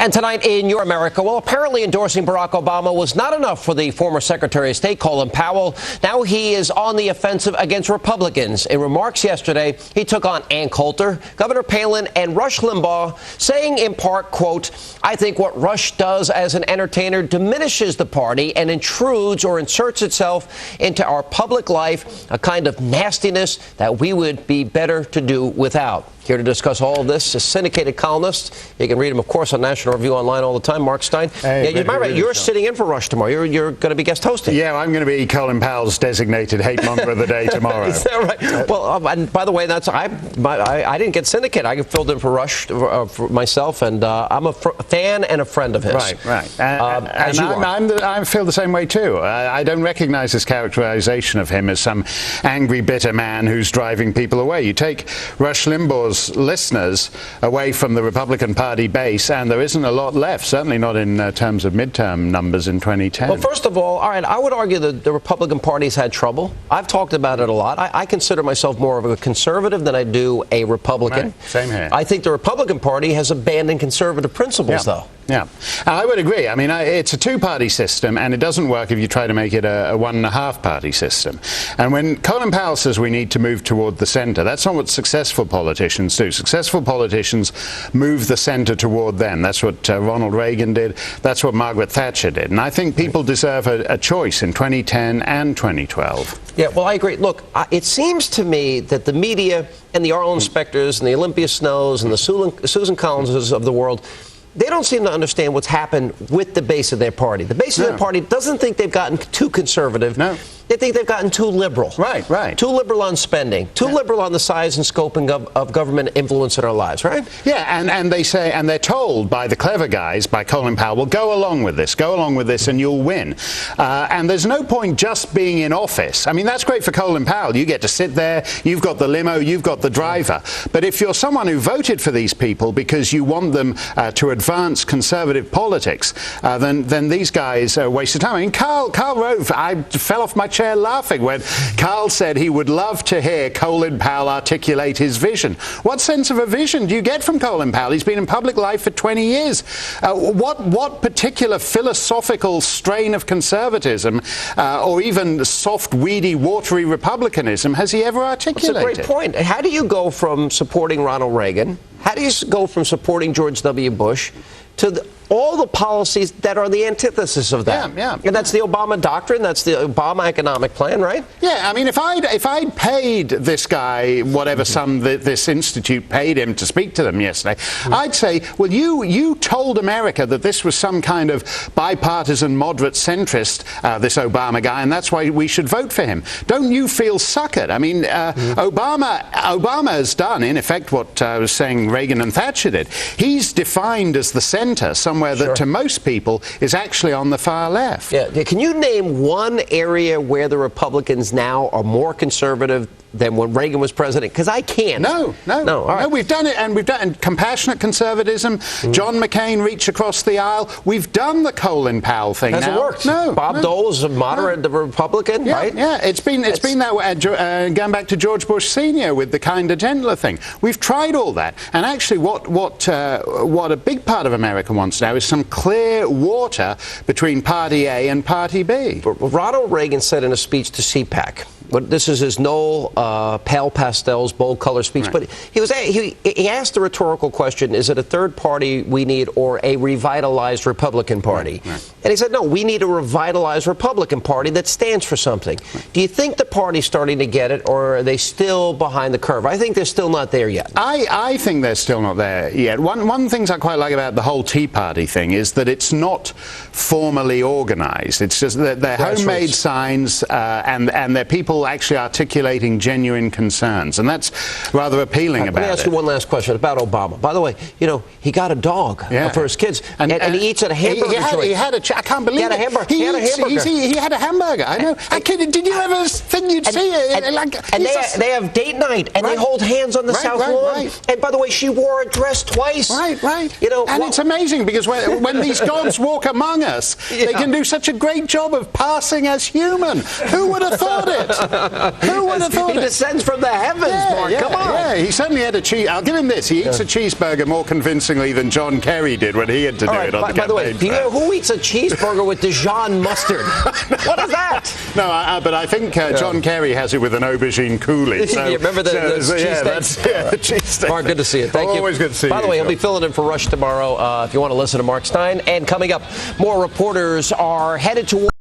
And tonight in Your America, well, apparently endorsing Barack Obama was not enough for the former Secretary of State, Colin Powell. Now he is on the offensive against Republicans. In remarks yesterday, he took on Ann Coulter, Governor Palin, and Rush Limbaugh, saying in part, quote, "I think what Rush does as an entertainer diminishes the party and intrudes or inserts itself into our public life, a kind of nastiness that we would be better to do without." Here to discuss all of this, a syndicated columnist. You can read him, of course, on National Review Online all the time. Mark Stein. Hey, you're sitting in for Rush tomorrow. You're going to be guest hosting. Yeah, I'm going to be Colin Powell's designated hate monger of the day tomorrow. Is that right? Well, and by the way, I didn't get syndicated. I filled in for Rush for myself, and I'm a fan and a friend of his. Right. I feel the same way too. I don't recognize this characterization of him as some angry, bitter man who's driving people away. You take Rush Limbaugh's listeners away from the Republican Party base, and there isn't a lot left, certainly not in terms of midterm numbers in 2010. Well, first of all right, I would argue that the Republican Party's had trouble. I've talked about it a lot. I consider myself more of a conservative than I do a Republican. Right. Same here. I think the Republican Party has abandoned conservative principles, though. Yeah, I would agree. I mean, it's a two-party system, and it doesn't work if you try to make it a one-and-a-half-party system. And when Colin Powell says we need to move toward the center, that's not what successful politicians do. Successful politicians move the center toward them. That's what Ronald Reagan did. That's what Margaret Thatcher did. And I think people deserve a choice in 2010 and 2012. Yeah, well, I agree. Look, it seems to me that the media and the Arlen Specters and the Olympia Snows and the Susan Collinses of the world, they don't seem to understand what's happened with the base of their party. The base of their party doesn't think they've gotten too conservative. No. They think they've gotten too liberal. Right. Too liberal on spending. Too liberal on the size and scoping of government influence in our lives, right? Yeah, and they say, and they're told by the clever guys, by Colin Powell, well, go along with this and you'll win. And there's no point just being in office. I mean, that's great for Colin Powell. You get to sit there, you've got the limo, you've got the driver. But if you're someone who voted for these people because you want them to advance conservative politics, then these guys are a waste of time. I mean, Karl Rove, I fell off my chair laughing when Karl said he would love to hear Colin Powell articulate his vision. What sense of a vision do you get from Colin Powell? He's been in public life for 20 years. What particular philosophical strain of conservatism or even soft, weedy, watery republicanism has he ever articulated? That's a great point. How do you go from supporting Ronald Reagan? How do you go from supporting George W. Bush to all the policies that are the antithesis of that? Yeah. And that's the Obama doctrine. That's the Obama economic plan, right? Yeah, I mean, if I'd paid this guy whatever sum this institute paid him to speak to them yesterday, I'd say, well, you told America that this was some kind of bipartisan, moderate centrist, this Obama guy, and that's why we should vote for him. Don't you feel suckered? I mean, Obama has done, in effect, what I was saying Reagan and Thatcher did. He's defined as the center, somewhere that to most people is actually on the far left. Yeah. Can you name one area where the Republicans now are more conservative than when Reagan was president? Because I can't. No. All right. No, we've done it, and we've done compassionate conservatism. John McCain reached across the aisle. We've done the Colin Powell thing. Hasn't worked. Bob Dole is a moderate Republican, right? Yeah, it's been that way. Going back to George Bush Sr. with the kinder, gentler thing. We've tried all that, and actually, what a big part of America wants now is some clear water between Party A and Party B. Ronald Reagan said in a speech to CPAC, this is his pale pastels, bold color speech, but he asked the rhetorical question, is it a third party we need or a revitalized Republican Party? And he said, no, we need a revitalized Republican Party that stands for something. Do you think the party's starting to get it, or are they still behind the curve? I think they're still not there yet. I think they're still not there yet. One of the things I quite like about the whole Tea Party thing is that it's not formally organized. It's just that they're homemade signs and they're people actually articulating genuine concerns, and that's rather appealing about it. Let me ask you one last question about Obama. By the way, he got a dog for his kids, and he eats at a hamburger joint. I can't believe it. He had a hamburger. He had a hamburger. I know. Did you ever think you'd see it? And they have date night, and they hold hands on the South Lawn. And by the way, she wore a dress twice. Right. And it's amazing because when these gods walk among us, they can do such a great job of passing as human. Who would have thought it? Who would have thought He it? descends from the heavens, Mark. Come on. Yeah, he certainly had a cheese. I'll give him this. He eats a cheeseburger more convincingly than John Kerry did when he had to do it on the By the way, campaign do you trail. know who eats a cheeseburger with Dijon mustard? What is that? No, but I think John Kerry has it with an aubergine coulis. So, You remember the cheesesteak? Mark, good to see you. Thank you. Always good to see you. By the way, he'll be filling in for Rush tomorrow if you want to listen to Mark Stein. And coming up, more reporters are headed toward